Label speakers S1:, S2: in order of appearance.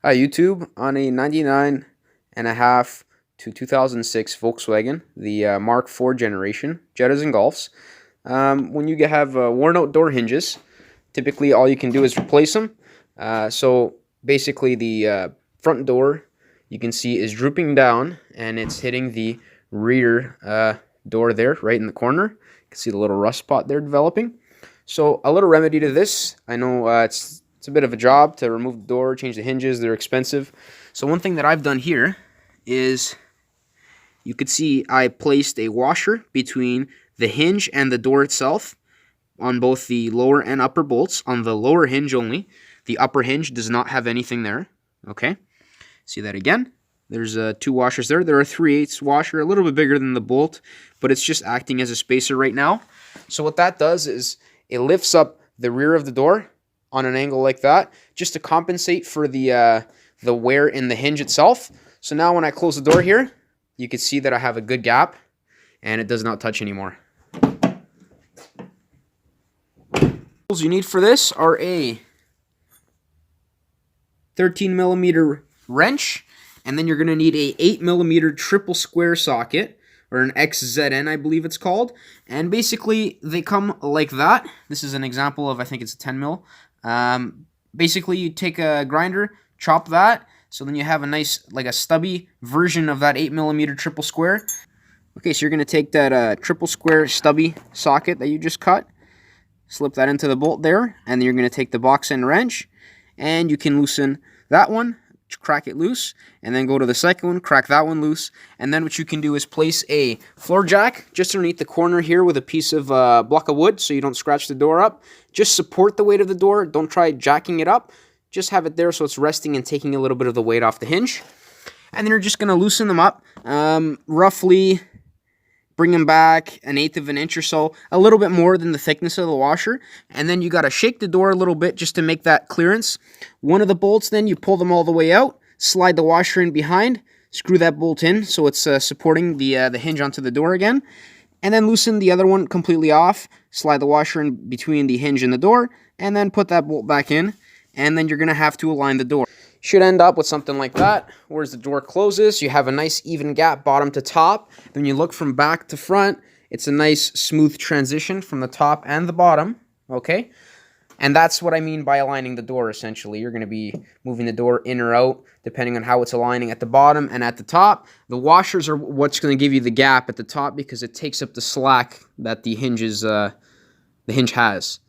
S1: Hi YouTube, on a 99 and a half to 2006 Volkswagen, the Mark IV generation, Jettas and Golfs. When you have worn out door hinges, typically all you can do is replace them. So basically the front door you can see is drooping down and it's hitting the rear door there right in the corner. You can see the little rust spot there developing. So a little remedy to this, I know it's a bit of a job to remove the door, change the hinges, they're expensive. So one thing that I've done here is, you could see I placed a washer between the hinge and the door itself on both the lower and upper bolts. On the lower hinge only, the upper hinge does not have anything there. Okay, see that again? There's two washers there. They're a 3/8 washer, a little bit bigger than the bolt, but it's just acting as a spacer right now. So what that does is it lifts up the rear of the door on an angle like that, just to compensate for the wear in the hinge itself. So now when I close the door here, you can see that I have a good gap and it does not touch anymore. Tools you need for this are a 13mm wrench, and then you're going to need a 8mm triple square socket, or an XZN I believe it's called. And basically they come like that. This is an example of, I think it's a 10mm. Basically you take a grinder, chop that, so then you have a nice, like a stubby version of that 8mm triple square. Okay, so you're going to take that triple square stubby socket that you just cut, slip that into the bolt there, and then you're going to take the box end wrench, and you can loosen that one, crack it loose, and then go to the second one, crack that one loose, and then what you can do is place a floor jack just underneath the corner here with a piece of block of wood so you don't scratch the door up. Just support the weight of the door, don't try jacking it up, just have it there so it's resting and taking a little bit of the weight off the hinge. And then you're just going to loosen them up, roughly bring them back 1/8 of an inch or so, a little bit more than the thickness of the washer, and then you got to shake the door a little bit just to make that clearance. One of the bolts, then you pull them all the way out, slide the washer in behind, screw that bolt in so it's supporting the hinge onto the door again, and then loosen the other one completely off, slide the washer in between the hinge and the door, and then put that bolt back in, and then you're going to have to align the door. Should end up with something like that, whereas the door closes, you have a nice even gap bottom to top. Then you look from back to front, it's a nice smooth transition from the top and the bottom, okay? And that's what I mean by aligning the door, essentially. You're going to be moving the door in or out, depending on how it's aligning at the bottom and at the top. The washers are what's going to give you the gap at the top because it takes up the slack that the hinge has.